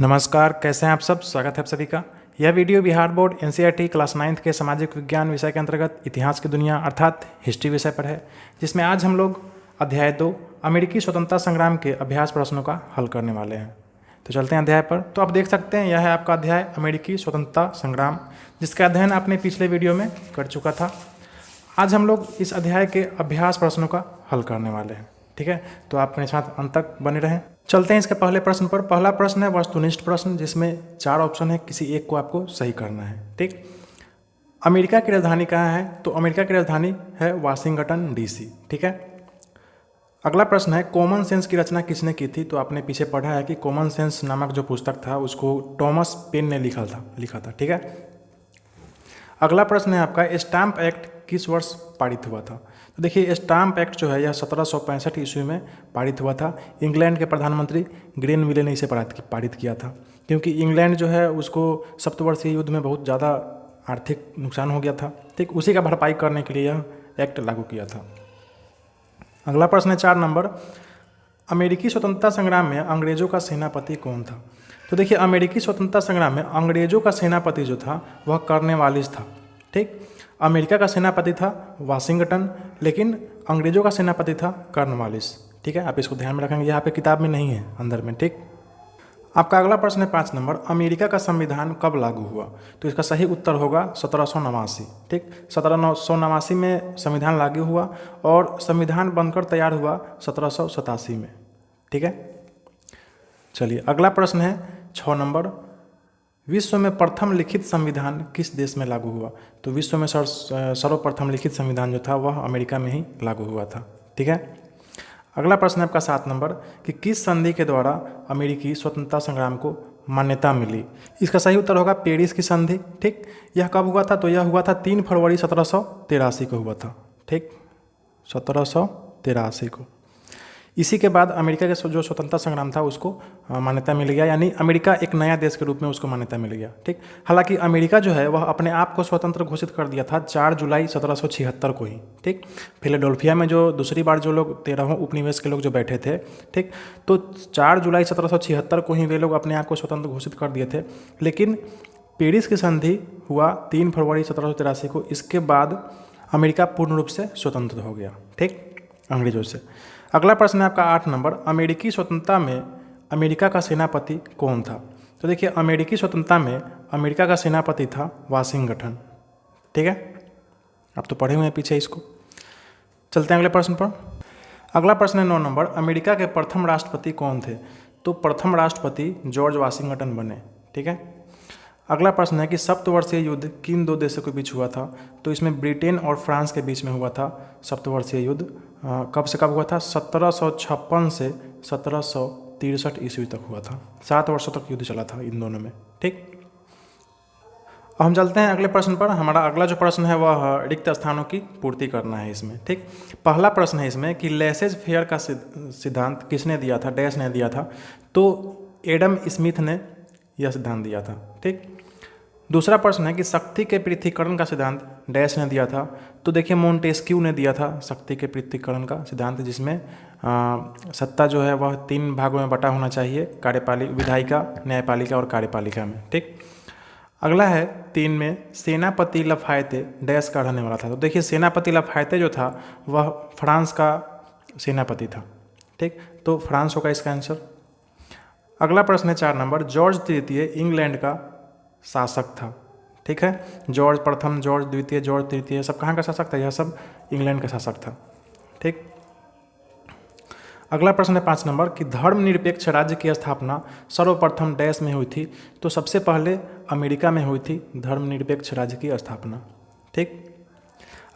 नमस्कार, कैसे हैं आप सब। स्वागत है आप सभी का। यह video Bihar board NCERT class 9th के सामाजिक विज्ञान विषय के अंतर्गत इतिहास की दुनिया अर्थात हिस्ट्री विषय पर है, जिसमें आज हम लोग अध्याय 2 अमेरिकी स्वतंत्रता संग्राम के अभ्यास प्रश्नों का हल करने वाले हैं। तो चलते हैं अध्याय पर। तो आप देख सकते हैं, यह है आपका अध्याय अमेरिकी स्वतंत्रता संग्राम, जिसका अध्ययन आपने पिछले वीडियो में कर चुका था। आज हम लोग इस अध्याय के अभ्यास प्रश्नों का हल करने वाले हैं। ठीक है, तो आप मेरे साथ अंत तक बने रहें। चलते हैं इसके पहले प्रश्न पर। पहला प्रश्न है वस्तुनिष्ठ प्रश्न, जिसमें 4 ऑप्शन है, किसी एक को आपको सही करना है। ठीक, अमेरिका की राजधानी कहाँ है? तो अमेरिका की राजधानी है वाशिंगटन डीसी। ठीक है। अगला प्रश्न है कॉमन सेंस की रचना किसने की थी? तो आपने पीछे पढ़ा है कि कॉमन सेंस नामक जो पुस्तक था उसको टॉमस पेन ने लिखा था। ठीक है। अगला प्रश्न है आपका स्टाम्प एक्ट किस वर्ष पारित हुआ था? तो देखिए, स्टाम्प एक्ट जो है यह 1765 ईस्वी में पारित हुआ था। इंग्लैंड के प्रधानमंत्री ग्रेनविले ने इसे पारित किया था, क्योंकि इंग्लैंड जो है उसको सप्तवर्षीय युद्ध में बहुत ज़्यादा आर्थिक नुकसान हो गया था। ठीक, उसी का भरपाई करने के लिए यह एक्ट लागू किया था। अगला प्रश्न है 4 नंबर, अमेरिकी स्वतंत्रता संग्राम में अंग्रेजों का सेनापति कौन था? तो देखिए, अमेरिकी स्वतंत्रता संग्राम में अंग्रेजों का सेनापति जो था वह कॉर्नवालिस था। ठीक, अमेरिका का सेनापति था वाशिंगटन, लेकिन अंग्रेजों का सेनापति था कॉर्नवालिस। ठीक है, आप इसको ध्यान में रखेंगे, यहाँ पे किताब में नहीं है, अंदर में। ठीक, आपका अगला प्रश्न है 5 नंबर, अमेरिका का संविधान कब लागू हुआ? तो इसका सही उत्तर होगा 1789। ठीक, 1789 में संविधान लागू हुआ और संविधान बनकर तैयार हुआ 1787 में। ठीक है। चलिए, अगला प्रश्न है 6 नंबर, विश्व में प्रथम लिखित संविधान किस देश में लागू हुआ? तो विश्व में सर्वप्रथम लिखित संविधान जो था वह अमेरिका में ही लागू हुआ था। ठीक है। अगला प्रश्न है आपका 7 नंबर, कि किस संधि के द्वारा अमेरिकी स्वतंत्रता संग्राम को मान्यता मिली? इसका सही उत्तर होगा पेरिस की संधि। ठीक, यह कब हुआ था? तो यह हुआ था 3 फरवरी 1783 को हुआ था। ठीक, 1783 को। इसी के बाद अमेरिका के जो स्वतंत्रता संग्राम था उसको मान्यता मिल गया, यानी अमेरिका एक नया देश के रूप में उसको मान्यता मिल गया। ठीक, हालांकि अमेरिका जो है वह अपने आप को स्वतंत्र घोषित कर दिया था 4 जुलाई 1776 को ही। ठीक, फिलाडेल्फिया में जो दूसरी बार जो लोग 13वें उपनिवेश के लोग जो बैठे थे, ठीक, तो 4 जुलाई 1776 को ही वे लोग अपने आप को स्वतंत्र घोषित कर दिए थे। लेकिन पेरिस की संधि हुआ 3 फरवरी 1783 को। इसके बाद अमेरिका पूर्ण रूप से स्वतंत्र हो गया, ठीक, अंग्रेजों से। अगला प्रश्न है आपका 8 नंबर, अमेरिकी स्वतंत्रता में अमेरिका का सेनापति कौन था? तो देखिए, अमेरिकी स्वतंत्रता में अमेरिका का सेनापति था वाशिंगटन। ठीक है, आप तो पढ़े हुए हैं पीछे इसको। चलते हैं अगले प्रश्न पर। अगला प्रश्न है 9 नंबर, अमेरिका के प्रथम राष्ट्रपति कौन थे? तो प्रथम राष्ट्रपति जॉर्ज वाशिंगटन बने। ठीक है। अगला प्रश्न है कि सप्तवर्षीय युद्ध किन 2 देशों के बीच हुआ था? तो इसमें ब्रिटेन और फ्रांस के बीच में हुआ था सप्तवर्षीय युद्ध। कब से कब हुआ था? 1756 से 1763 ईस्वी तक हुआ था। 7 वर्षों तक युद्ध चला था इन दोनों में। ठीक, अब हम चलते हैं अगले प्रश्न पर। हमारा अगला जो प्रश्न है वह रिक्त स्थानों की पूर्ति करना है इसमें। ठीक, पहला प्रश्न है इसमें कि लेसेज फेयर का सिद्धांत किसने दिया था? डैश ने दिया था। तो एडम स्मिथ ने यह सिद्धांत दिया था। ठीक, दूसरा प्रश्न है कि शक्ति के पृथक्करण का सिद्धांत डैश ने दिया था। तो देखिए, मोंटेस्क्यू ने दिया था शक्ति के पृथक्करण का सिद्धांत, जिसमें सत्ता जो है वह 3 भागों में बटा होना चाहिए, विधायिका, न्यायपालिका और कार्यपालिका में। ठीक, अगला है 3 में, सेनापति लफायते डैश का रहने वाला था। तो देखिए, सेनापति लफायते जो था वह फ्रांस का सेनापति था। ठीक, तो फ्रांस होगा इसका आंसर। अगला प्रश्न है 4 नंबर, जॉर्ज तृतीय इंग्लैंड का शासक था। ठीक है, जॉर्ज प्रथम, जॉर्ज द्वितीय, जॉर्ज तृतीय सब कहाँ का शासक था? यह सब इंग्लैंड का शासक था। ठीक, अगला प्रश्न है 5 नंबर, कि धर्मनिरपेक्ष राज्य की स्थापना सर्वप्रथम डैश में हुई थी? तो सबसे पहले अमेरिका में हुई थी धर्मनिरपेक्ष राज्य की स्थापना। ठीक,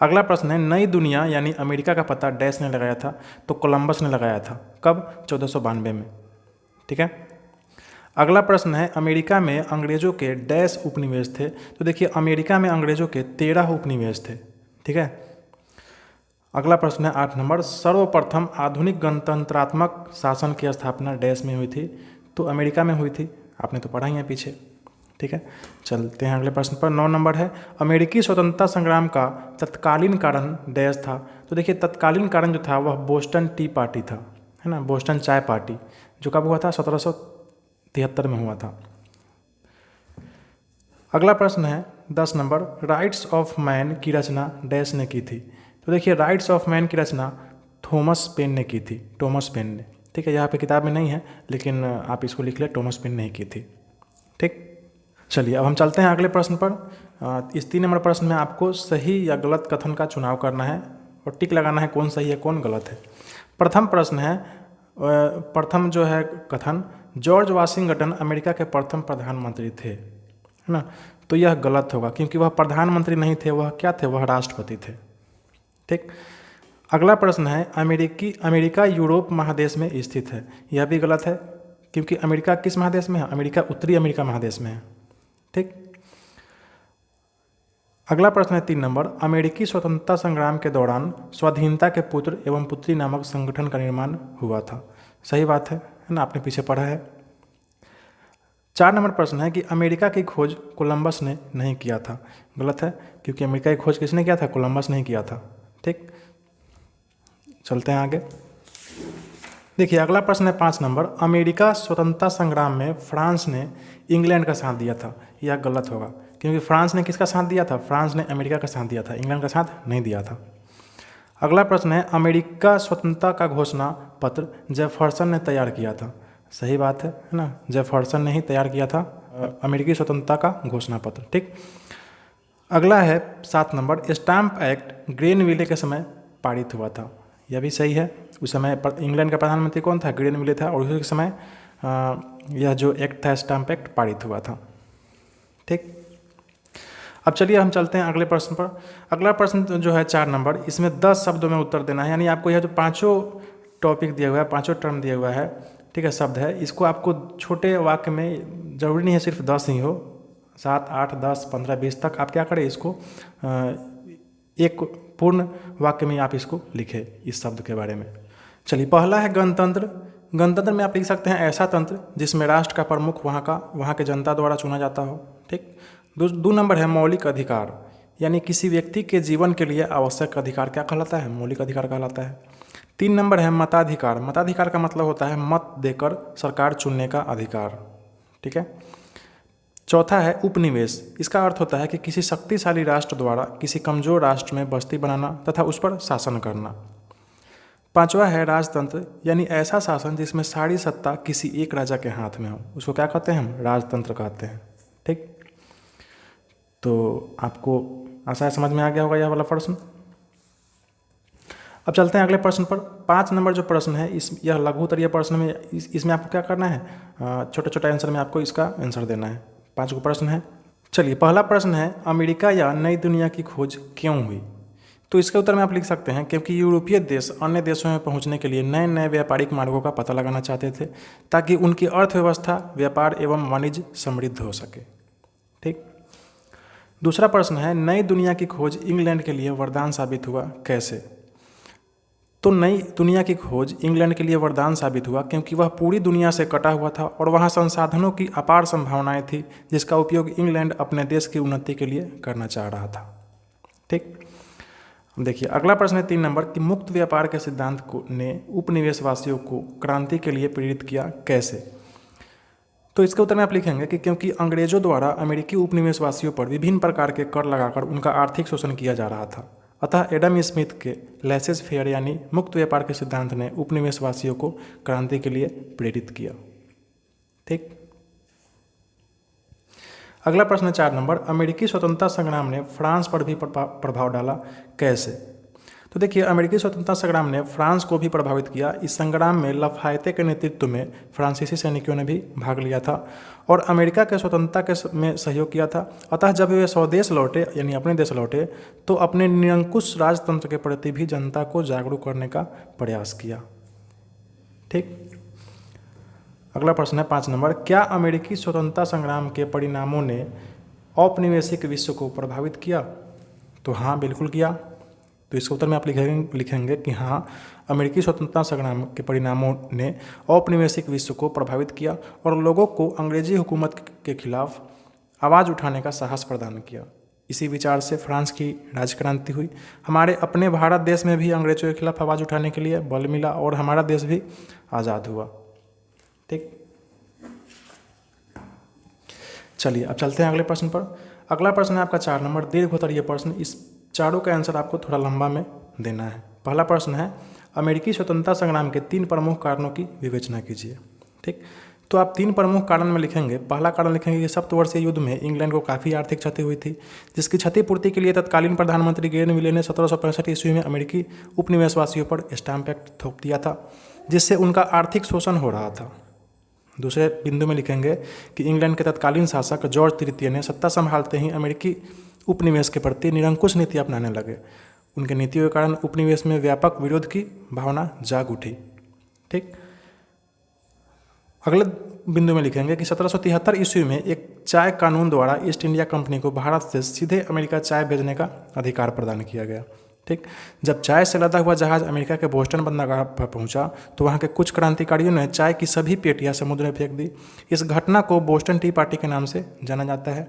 अगला प्रश्न है नई दुनिया यानी अमेरिका का पता डैश ने लगाया था? तो कोलंबस ने लगाया था। कब? 1492 में। ठीक है। अगला प्रश्न है अमेरिका में अंग्रेजों के डैश उपनिवेश थे? तो देखिए, अमेरिका में अंग्रेजों के 13 उपनिवेश थे। ठीक है। अगला प्रश्न है 8 नंबर, सर्वप्रथम आधुनिक गणतंत्रात्मक शासन की स्थापना डैश में हुई थी? तो अमेरिका में हुई थी, आपने तो पढ़ा ही है पीछे। ठीक है, चलते हैं अगले प्रश्न पर। 9 नंबर है, अमेरिकी स्वतंत्रता संग्राम का तत्कालीन कारण डैश था? तो देखिए, तत्कालीन कारण जो था वह बोस्टन टी पार्टी था, है ना, बोस्टन चाय पार्टी, जो कब हुआ था? 1973 में हुआ था। अगला प्रश्न है 10 नंबर, राइट्स ऑफ मैन की रचना डैश ने की थी। तो देखिए राइट्स ऑफ मैन की रचना थॉमस पेन ने की थी, टॉमस पेन ने। ठीक है, यहाँ पे किताब में नहीं है लेकिन आप इसको लिख ले, टॉमस पेन ने की थी। ठीक, चलिए अब हम चलते हैं अगले प्रश्न पर। इस 3 नंबर प्रश्न में आपको सही या गलत कथन का चुनाव करना है और टिक लगाना है कौन सही है कौन गलत है। प्रथम प्रश्न है, प्रथम जो है कथन, जॉर्ज वाशिंगटन अमेरिका के प्रथम प्रधानमंत्री थे, है ना। तो यह गलत होगा क्योंकि वह प्रधानमंत्री नहीं थे, वह क्या थे, वह राष्ट्रपति थे। ठीक, अगला प्रश्न है, अमेरिका यूरोप महादेश में स्थित है। यह भी गलत है क्योंकि अमेरिका किस महादेश में है, अमेरिका उत्तरी अमेरिका महादेश में है। ठीक, अगला प्रश्न है 3 नंबर, अमेरिकी स्वतंत्रता संग्राम के दौरान स्वाधीनता के पुत्र एवं पुत्री नामक संगठन का निर्माण हुआ था। सही बात है ना, आपने पीछे पढ़ा है। 4 नंबर प्रश्न है कि अमेरिका की खोज कोलंबस ने नहीं किया था। गलत है क्योंकि अमेरिका की खोज किसने किया था, कोलंबस नहीं किया था। ठीक, चलते हैं आगे। देखिए अगला प्रश्न है 5 नंबर, अमेरिका स्वतंत्रता संग्राम में फ्रांस ने इंग्लैंड का साथ दिया था। यह गलत होगा क्योंकि फ्रांस ने किसका साथ दिया था, फ्रांस ने अमेरिका का साथ दिया था, इंग्लैंड का साथ नहीं दिया था। अगला प्रश्न है, अमेरिका स्वतंत्रता का घोषणा पत्र जेफरसन ने तैयार किया था। सही बात है ना, जेफरसन ने ही तैयार किया था अमेरिकी स्वतंत्रता का घोषणा पत्र। ठीक, अगला है 7 नंबर, स्टाम्प एक्ट ग्रेनविले के समय पारित हुआ था। यह भी सही है। उस समय इंग्लैंड का प्रधानमंत्री कौन था, ग्रेनविले था, और उसी समय यह जो एक्ट था स्टाम्प एक्ट पारित हुआ था। ठीक, अब चलिए हम चलते हैं अगले प्रश्न पर। अगला प्रश्न जो है 4 नंबर, इसमें 10 शब्दों में उत्तर देना है। यानी आपको यह जो 5 टॉपिक दिया हुआ है, 5 टर्म दिया हुआ है, ठीक है, शब्द है, इसको आपको छोटे वाक्य में, जरूरी नहीं है सिर्फ 10 ही हो, 7, 8, 10, 15, 20 तक आप क्या करें, इसको एक पूर्ण वाक्य में आप इसको लिखें इस शब्द के बारे में। चलिए पहला है गणतंत्र। गणतंत्र में आप लिख सकते हैं ऐसा तंत्र जिसमें राष्ट्र का प्रमुख वहाँ के जनता द्वारा चुना जाता हो। ठीक, 2 नंबर है मौलिक अधिकार, यानी किसी व्यक्ति के जीवन के लिए आवश्यक अधिकार क्या कहलाता है, मौलिक अधिकार कहलाता है। 3 नंबर है मताधिकार। मताधिकार का मतलब होता है मत देकर सरकार चुनने का अधिकार। ठीक है। चौथा है उपनिवेश। इसका अर्थ होता है कि किसी शक्तिशाली राष्ट्र द्वारा किसी कमजोर राष्ट्र में बस्ती बनाना तथा उस पर शासन करना। 5वां है राजतंत्र, यानी ऐसा शासन जिसमें सारी सत्ता किसी एक राजा के हाथ में हो, उसको क्या कहते हैं, हम राजतंत्र कहते हैं। ठीक, तो आपको आशा है समझ में आ गया होगा यह वाला प्रश्न। अब चलते हैं अगले प्रश्न पर। 5 नंबर जो प्रश्न है यह लघु उत्तरीय प्रश्न में, इसमें आपको क्या करना है, छोटे छोटे आंसर में आपको इसका आंसर देना है। 5 को प्रश्न है। चलिए पहला प्रश्न है, अमेरिका या नई दुनिया की खोज क्यों हुई। तो इसके उत्तर में आप लिख सकते हैं क्योंकि यूरोपीय देश अन्य देशों में पहुंचने के लिए नए नए व्यापारिक मार्गों का पता लगाना चाहते थे ताकि उनकी अर्थव्यवस्था, व्यापार एवं वाणिज्य समृद्ध हो सके। ठीक, दूसरा प्रश्न है, नई दुनिया की खोज इंग्लैंड के लिए वरदान साबित हुआ कैसे। तो नई दुनिया की खोज इंग्लैंड के लिए वरदान साबित हुआ क्योंकि वह पूरी दुनिया से कटा हुआ था और वहाँ संसाधनों की अपार संभावनाएं थी जिसका उपयोग इंग्लैंड अपने देश की उन्नति के लिए करना चाह रहा था। ठीक, देखिए अगला प्रश्न है 3 नंबर कि मुक्त व्यापार के सिद्धांत ने उपनिवेशवासियों को क्रांति के लिए प्रेरित किया कैसे। तो इसके उत्तर में आप लिखेंगे कि क्योंकि अंग्रेजों द्वारा अमेरिकी उपनिवेशवासियों पर विभिन्न प्रकार के कर लगाकर उनका आर्थिक शोषण किया जा रहा था, अतः एडम स्मिथ के लेसेस फेयर यानी मुक्त व्यापार के सिद्धांत ने उपनिवेशवासियों को क्रांति के लिए प्रेरित किया। ठीक, अगला प्रश्न 4 नंबर, अमेरिकी स्वतंत्रता संग्राम ने फ्रांस पर भी प्रभाव डाला कैसे। तो देखिए अमेरिकी स्वतंत्रता संग्राम ने फ्रांस को भी प्रभावित किया। इस संग्राम में लफायते के नेतृत्व में फ्रांसीसी सैनिकों ने भी भाग लिया था और अमेरिका के स्वतंत्रता में सहयोग किया था। अतः जब वे स्वदेश लौटे यानी अपने देश लौटे तो अपने निरंकुश राजतंत्र के प्रति भी जनता को जागरूक करने का प्रयास किया। ठीक, अगला प्रश्न है 5 नंबर, क्या अमेरिकी स्वतंत्रता संग्राम के परिणामों ने औपनिवेशिक विश्व को प्रभावित किया। तो हाँ बिल्कुल किया। तो इसके उत्तर में आप लिखेंगे कि हाँ, अमेरिकी स्वतंत्रता संग्राम के परिणामों ने औपनिवेशिक विश्व को प्रभावित किया और लोगों को अंग्रेजी हुकूमत के खिलाफ आवाज़ उठाने का साहस प्रदान किया। इसी विचार से फ्रांस की राजक्रांति हुई। हमारे अपने भारत देश में भी अंग्रेजों के खिलाफ आवाज़ उठाने के लिए बल मिला और हमारा देश भी आज़ाद हुआ। ठीक, चलिए अब चलते हैं अगले प्रश्न पर। अगला प्रश्न है आपका 4 नंबर, दीर्घोत्तरीय प्रश्न। इस चारों का आंसर आपको थोड़ा लंबा में देना है। पहला प्रश्न है, अमेरिकी स्वतंत्रता संग्राम के 3 प्रमुख कारणों की विवेचना कीजिए। ठीक, तो आप 3 प्रमुख कारण में लिखेंगे। पहला कारण लिखेंगे कि सप्तवर्षीय युद्ध में इंग्लैंड को काफ़ी आर्थिक क्षति हुई थी, जिसकी क्षतिपूर्ति के लिए तत्कालीन प्रधानमंत्री ग्रेनविले ने 1765 ईस्वी में अमेरिकी उपनिवेशवासियों पर स्टैम्प एक्ट थोप दिया था, जिससे उनका आर्थिक शोषण हो रहा था। दूसरे बिंदु में लिखेंगे कि इंग्लैंड के तत्कालीन शासक जॉर्ज तृतीय ने सत्ता संभालते ही अमेरिकी उपनिवेश के प्रति निरंकुश नीति अपनाने लगे। उनके नीतियों के कारण उपनिवेश में व्यापक विरोध की भावना जाग उठी। ठीक, अगले बिंदु में लिखेंगे कि 1773 ईस्वी में एक चाय कानून द्वारा ईस्ट इंडिया कंपनी को भारत से सीधे अमेरिका चाय भेजने का अधिकार प्रदान किया गया। ठीक, जब चाय से लदा हुआ जहाज अमेरिका के बोस्टन बंदरगाह पर पहुंचा तो वहां के कुछ क्रांतिकारियों ने चाय की सभी पेटियां समुद्र में फेंक दी। इस घटना को बोस्टन टी पार्टी के नाम से जाना जाता है।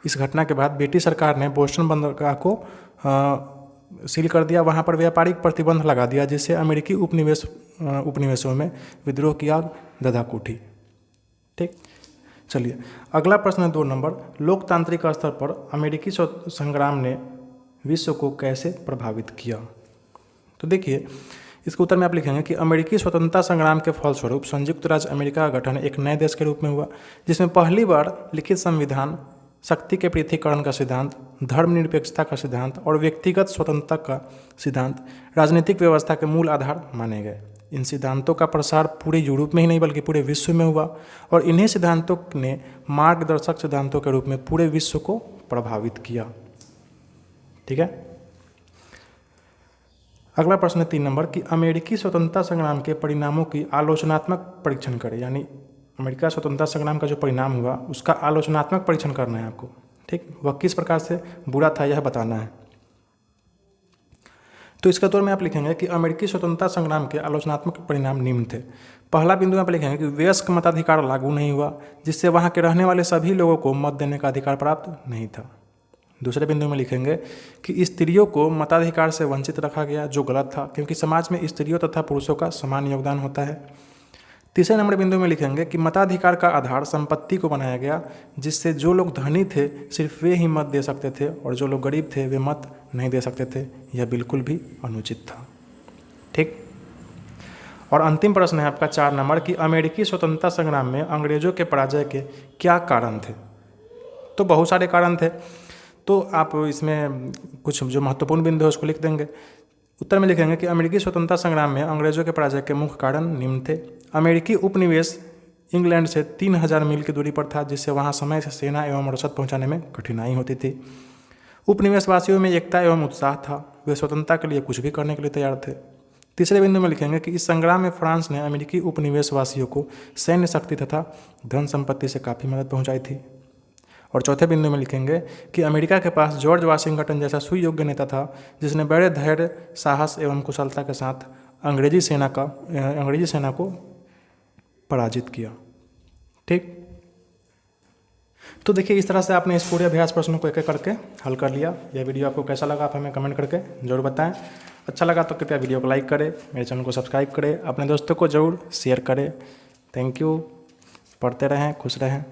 इस घटना के बाद ब्रिटिश सरकार ने बोस्टन बंदरगाह को सील कर दिया। वहां पर व्यापारिक प्रतिबंध लगा दिया, जिससे अमेरिकी उपनिवेशों में विद्रोह की आग धधक उठी। ठीक, चलिए अगला प्रश्न है 2 नंबर, लोकतांत्रिक स्तर पर अमेरिकी संग्राम ने विश्व को कैसे प्रभावित किया। तो देखिए इसके उत्तर में आप लिखेंगे कि अमेरिकी स्वतंत्रता संग्राम के फलस्वरूप संयुक्त राज्य अमेरिका का गठन एक नए देश के रूप में हुआ, जिसमें पहली बार लिखित संविधान, शक्ति के पृथक्करण का सिद्धांत, धर्मनिरपेक्षता का सिद्धांत और व्यक्तिगत स्वतंत्रता का सिद्धांत राजनीतिक व्यवस्था के मूल आधार माने गए। इन सिद्धांतों का प्रसार पूरे यूरोप में ही नहीं बल्कि पूरे विश्व में हुआ और इन्हीं सिद्धांतों ने मार्गदर्शक सिद्धांतों के रूप में पूरे विश्व को प्रभावित किया। ठीक है, अगला प्रश्न है 3 नंबर कि अमेरिकी स्वतंत्रता संग्राम के परिणामों की आलोचनात्मक परीक्षण करें। यानी अमेरिका स्वतंत्रता संग्राम का जो परिणाम हुआ उसका आलोचनात्मक परीक्षण करना है आपको। ठीक, वह किस प्रकार से बुरा था यह बताना है। तो इसके तौर में आप लिखेंगे कि अमेरिकी स्वतंत्रता संग्राम के आलोचनात्मक परिणाम निम्न थे। पहला बिंदु में आप लिखेंगे कि वयस्क मताधिकार लागू नहीं हुआ, जिससे वहां के रहने वाले सभी लोगों को मत देने का अधिकार प्राप्त नहीं था। दूसरे बिंदु में लिखेंगे कि स्त्रियों को मताधिकार से वंचित रखा गया, जो गलत था क्योंकि समाज में स्त्रियों तथा पुरुषों का समान योगदान होता है। तीसरे नंबर बिंदु में लिखेंगे कि मताधिकार का आधार संपत्ति को बनाया गया, जिससे जो लोग धनी थे सिर्फ वे ही मत दे सकते थे और जो लोग गरीब थे वे मत नहीं दे सकते थे। यह बिल्कुल भी अनुचित था। ठीक, और अंतिम प्रश्न है आपका 4 नंबर कि अमेरिकी स्वतंत्रता संग्राम में अंग्रेजों के पराजय के क्या कारण थे। तो बहुत सारे कारण थे, तो आप इसमें कुछ जो महत्वपूर्ण बिंदु है उसको लिख देंगे। उत्तर में लिखेंगे कि अमेरिकी स्वतंत्रता संग्राम में अंग्रेजों के पराजय के मुख्य कारण निम्न थे। अमेरिकी उपनिवेश इंग्लैंड से 3000 मील की दूरी पर था, जिससे वहां समय से सेना एवं रसद पहुंचाने में कठिनाई होती थी। उपनिवेशवासियों में एकता एवं उत्साह था, वे स्वतंत्रता के लिए कुछ भी करने के लिए तैयार थे। तीसरे बिंदु में लिखेंगे कि इस संग्राम में फ्रांस ने अमेरिकी उपनिवेशवासियों को सैन्य शक्ति तथा धन संपत्ति से काफ़ी मदद पहुँचाई थी। और चौथे बिंदु में लिखेंगे कि अमेरिका के पास जॉर्ज वाशिंगटन जैसा सुयोग्य नेता था, जिसने बड़े धैर्य, साहस एवं कुशलता के साथ अंग्रेजी सेना को पराजित किया। ठीक, तो देखिए इस तरह से आपने इस पूरे अभ्यास प्रश्नों को एक एक करके हल कर लिया। यह वीडियो आपको कैसा लगा आप हमें कमेंट करके जरूर बताएं। अच्छा लगा तो कृपया वीडियो को लाइक करें, मेरे चैनल को सब्सक्राइब करें, अपने दोस्तों को जरूर शेयर करें। थैंक यू, पढ़ते रहें, खुश रहें।